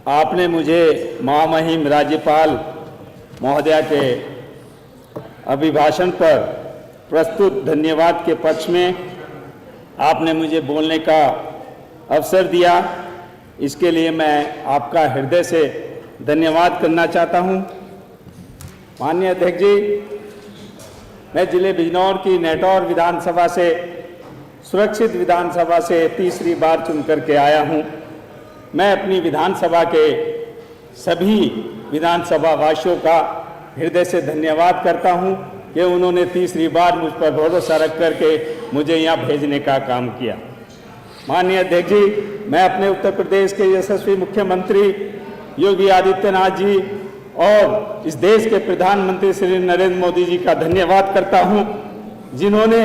आपने मुझे महामहिम राज्यपाल महोदया के अभिभाषण पर प्रस्तुत धन्यवाद के पक्ष में आपने मुझे बोलने का अवसर दिया। इसके लिए मैं आपका हृदय से धन्यवाद करना चाहता हूं। माननीय अध्यक्ष जी, मैं जिले बिजनौर की नेटौर विधानसभा से सुरक्षित विधानसभा से तीसरी बार चुन करके आया हूं। मैं अपनी विधानसभा के सभी विधानसभा वासियों का हृदय से धन्यवाद करता हूं कि उन्होंने तीसरी बार मुझ पर भरोसा रख करके मुझे यहां भेजने का काम किया। माननीय अध्यक्ष जी, मैं अपने उत्तर प्रदेश के यशस्वी मुख्यमंत्री योगी आदित्यनाथ जी और इस देश के प्रधानमंत्री श्री नरेंद्र मोदी जी का धन्यवाद करता हूं, जिन्होंने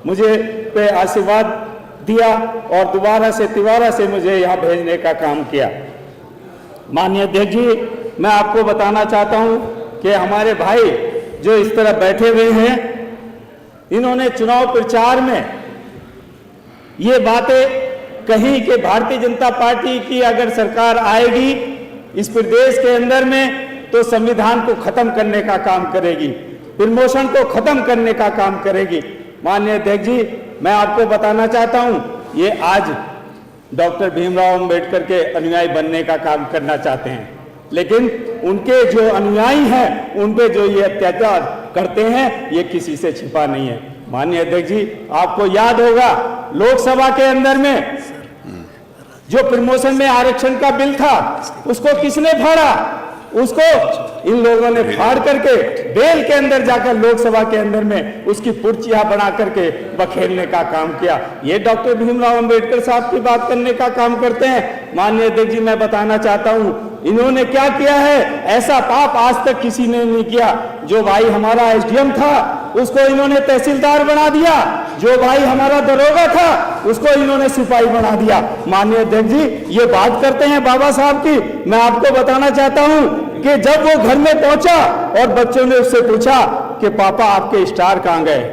मुझे पे आशीर्वाद दिया और दोबारा से तिबारा से मुझे यहाँ भेजने का काम किया। माननीय अध्यक्ष जी, मैं आपको बताना चाहता हूं कि हमारे भाई जो इस तरह बैठे हुए हैं, इन्होंने चुनाव प्रचार में ये बातें कही कि भारतीय जनता पार्टी की अगर सरकार आएगी इस प्रदेश के अंदर में तो संविधान को खत्म करने का काम करेगी, प्रमोशन को खत्म करने का काम करेगी। माननीय अध्यक्ष जी, मैं आपको बताना चाहता हूं, ये आज डॉक्टर भीमराव अंबेडकर के अनुयायी बनने का काम करना चाहते हैं, लेकिन उनके जो अनुयायी हैं उन पे जो ये अत्याचार करते हैं ये किसी से छिपा नहीं है। माननीय अध्यक्ष जी, आपको याद होगा लोकसभा के अंदर में जो प्रमोशन में आरक्षण का बिल था उसको किसने फाड़ा? उसको इन लोगों ने फाड़ करके बेल के अंदर जाकर लोकसभा के अंदर में उसकी पुर्चियां बना करके बखेरने का काम किया। ये डॉक्टर भीमराव अंबेडकर साहब की बात करने का काम करते हैं। माननीय अध्यक्ष जी, मैं बताना चाहता हूं इन्होंने क्या किया है, ऐसा पाप आज तक किसी ने नहीं किया। जो भाई हमारा एसडीएम था उसको इन्होंने तहसीलदार बना दिया, जो भाई हमारा दरोगा था उसको इन्होंने सिपाही बना दिया। माननीय अध्यक्ष जी, ये बात करते हैं बाबा साहब की। मैं आपको बताना चाहता हूं कि जब वो घर में पहुंचा और बच्चों ने उससे पूछा कि पापा आपके स्टार कहां गए,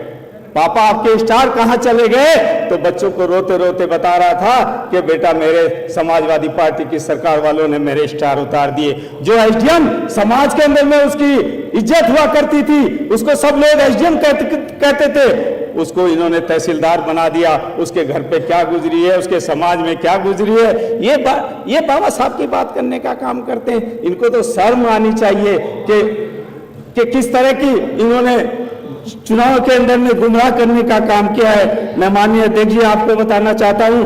पापा आपके स्टार कहां चले गए, तो बच्चों को रोते रोते बता रहा था कि बेटा मेरे समाजवादी पार्टी की सरकार वालों ने मेरे स्टार उतार दिए। जो एसडीएम समाज के अंदर में उसकी इज्जत हुआ करती थी, उसको सब लोग एसडीएम कहते थे, उसको इन्होंने तहसीलदार बना दिया। उसके घर पे क्या गुजरी है, उसके समाज में क्या गुजरी है, ये बाबा साहब की बात करने का काम करते हैं। इनको तो शर्म आनी चाहिए कि किस तरह की इन्होंने चुनाव के अंदर में गुमराह करने का काम किया है। मैं माननीय अध्यक्ष जी आपको बताना चाहता हूं,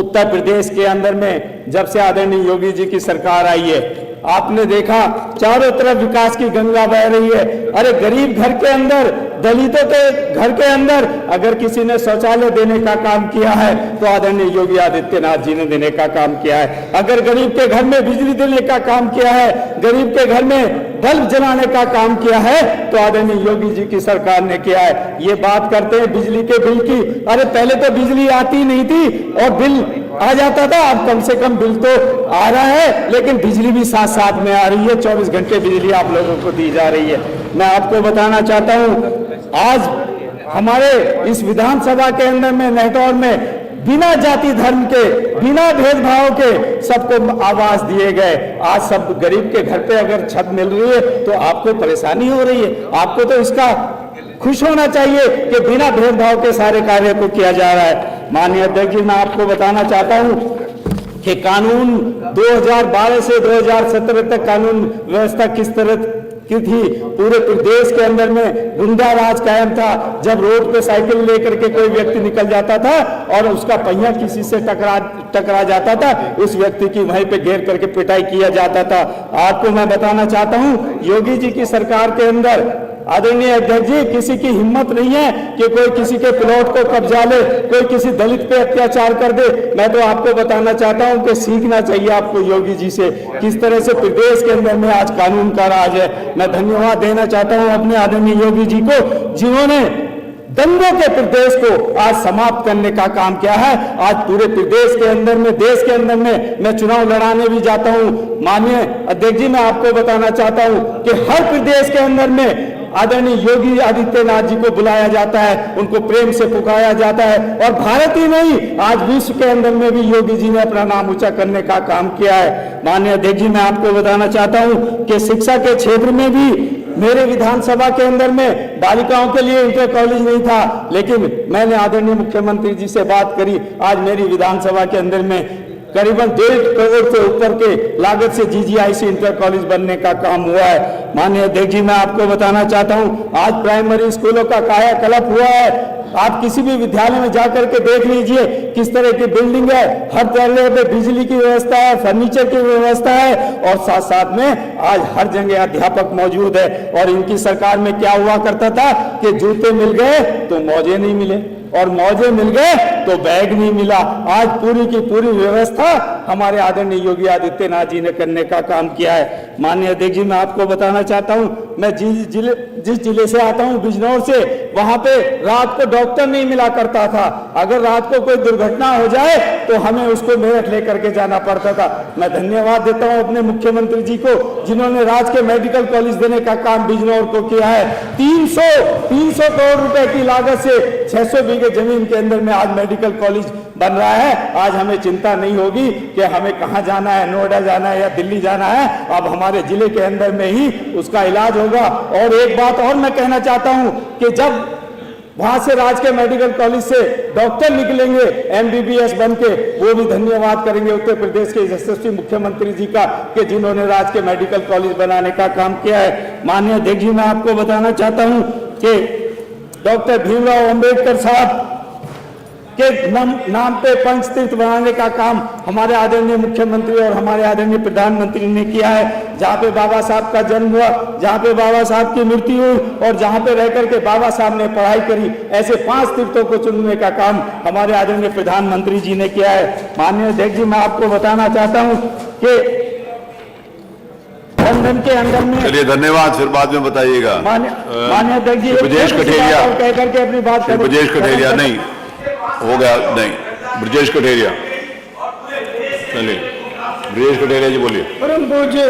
उत्तर प्रदेश के अंदर में जब से आदरणीय योगी जी की सरकार आई है, आपने देखा चारों तरफ विकास की गंगा बह रही है। अरे गरीब घर के अंदर, दलितों के घर के अंदर अगर किसी ने शौचालय देने का काम किया है तो आदरणीय योगी आदित्यनाथ जी ने देने का काम किया है। अगर गरीब के घर में बिजली देने का काम किया है, गरीब के घर में बल्ब जलाने का काम किया है तो आदरणीय योगी जी की सरकार ने किया है। ये बात करते हैं बिजली के बिल की। अरे पहले तो बिजली आती नहीं थी और बिल आ जाता था, अब कम से कम बिल तो आ रहा है, लेकिन बिजली भी साथ साथ में आ रही है। 24 घंटे बिजली आप लोगों को दी जा रही है। मैं आपको बताना चाहता हूं, आज हमारे इस विधानसभा के अंदर में नेटौर में बिना जाति धर्म के, बिना भेदभाव के सबको आवास दिए गए। आज सब गरीब के घर पे अगर छत मिल रही है तो आपको परेशानी हो रही है। आपको तो इसका खुश होना चाहिए कि बिना भेदभाव के सारे कार्य को किया जा रहा है। माननीय अध्यक्ष जी, मैं आपको बताना चाहता हूं कि कानून 2012 से 2017 तक कानून व्यवस्था किस तरह की थी। पूरे प्रदेश के अंदर में गुंडा राज कायम था। जब रोड पे साइकिल लेकर के कोई व्यक्ति निकल जाता था और उसका पहिया किसी से टकरा जाता था, उस व्यक्ति की वहीं पे घेर करके पिटाई किया जाता था। आपको मैं बताना चाहता हूं, योगी जी की सरकार के अंदर आदरणीय अध्यक्ष जी किसी की हिम्मत नहीं है कि कोई किसी के प्लॉट को कब्जा ले, कोई किसी दलित पे अत्याचार कर दे। मैं तो आपको बताना चाहता हूं कि सीखना चाहिए आपको योगी जी से, किस तरह से प्रदेश के अंदर में आज कानून का राज है। मैं धन्यवाद देना चाहता हूं अपने आदरणीय योगी जी को, जिन्होंने दंगों के प्रदेश को आज समाप्त करने का काम किया है। आज पूरे प्रदेश के अंदर में, देश के अंदर में मैं चुनाव लड़ाने भी जाता हूं। माननीय अध्यक्ष जी, मैं आपको बताना चाहता हूं कि हर प्रदेश के अंदर में आदरणीय योगी आदित्यनाथ जी को बुलाया जाता है, उनको प्रेम से पुकारा जाता है। और भारत ही नहीं, आज विश्व के अंदर में भी योगी जी ने अपना नाम ऊंचा करने का काम किया है। माननीय अध्यक्ष जी, मैं आपको बताना चाहता हूं कि शिक्षा के क्षेत्र में भी मेरे विधानसभा के अंदर में बालिकाओं के लिए इंटर कॉलेज नहीं था, लेकिन मैंने आदरणीय मुख्यमंत्री जी से बात करी। आज मेरी विधानसभा के अंदर में करीबन 1.5 करोड़ से ऊपर के लागत से GGIC इंटर कॉलेज बनने का काम हुआ है। माननीय अध्यक्ष जी, मैं आपको बताना चाहता हूं, आज प्राइमरी स्कूलों का कायाकल्प हुआ है। आप किसी भी विद्यालय में जाकर के देख लीजिए किस तरह की बिल्डिंग है, हर तरह पे बिजली की व्यवस्था है, फर्नीचर की व्यवस्था है, और साथ साथ में आज हर जगह अध्यापक मौजूद है। और इनकी सरकार में क्या हुआ करता था कि जूते मिल गए तो मौजे नहीं मिले, और मौजे मिल गए तो बैग नहीं मिला। आज पूरी की पूरी व्यवस्था हमारे आदरणीय योगी आदित्यनाथ जी ने करने का काम किया है। माननीय अध्यक्ष जी, मैं आपको बताना चाहता हूं, मैं जिस जिले से आता हूं, बिजनौर से, वहां पे रात को डॉक्टर नहीं मिला करता था। अगर रात को कोई दुर्घटना हो जाए तो हमें उसको मेरठ लेकर के जाना पड़ता था। मैं धन्यवाद देता हूं अपने मुख्यमंत्री जी को, जिन्होंने राजकीय मेडिकल कॉलेज देने का काम बिजनौर को किया है। 300 करोड़ रुपए की लागत से 600 बीघे जमीन के अंदर में आज मेडिकल कॉलेज बन रहा है। आज हमें चिंता नहीं होगी कि हमें कहां जाना है, नोएडा जाना है या दिल्ली जाना है, अब हमारे जिले के अंदर में ही उसका इलाज होगा। और एक बात और मैं कहना चाहता हूं कि जब वहां से राजकीय मेडिकल कॉलेज से डॉक्टर निकलेंगे MBBS बन के, वो भी धन्यवाद करेंगे उत्तर प्रदेश के यशस्वी मुख्यमंत्री जी का कि जिन्होंने राजकीय मेडिकल कॉलेज बनाने का काम किया है। माननीय अध्यक्ष जी, मैं आपको बताना चाहता हूं कि डॉक्टर भीमराव अंबेडकर साहब के नाम पे पंचतीर्थ बनाने का काम हमारे आदरणीय मुख्यमंत्री और हमारे आदरणीय प्रधानमंत्री ने किया है। जहाँ पे बाबा साहब का जन्म हुआ, जहाँ पे बाबा साहब की मृत्यु हुई, और जहाँ पे रह करके बाबा साहब ने पढ़ाई करी, ऐसे 5 तीर्थों को चुनने का काम हमारे आदरणीय प्रधानमंत्री जी ने किया है। माननीय अध्यक्ष जी, मैं आपको बताना चाहता हूँ कि लंदन के अंदर में, चलिए धन्यवाद, फिर बाद में बताइएगा। माननीय अध्यक्ष जी, ब्रजेश कठेरिया कह करके अपनी बात करें। ब्रजेश कठेरिया नहीं हो गया, नहीं ब्रजेश कठेरिया, चलिए ब्रजेश कठेरिया जी बोलिए। परम पूज्य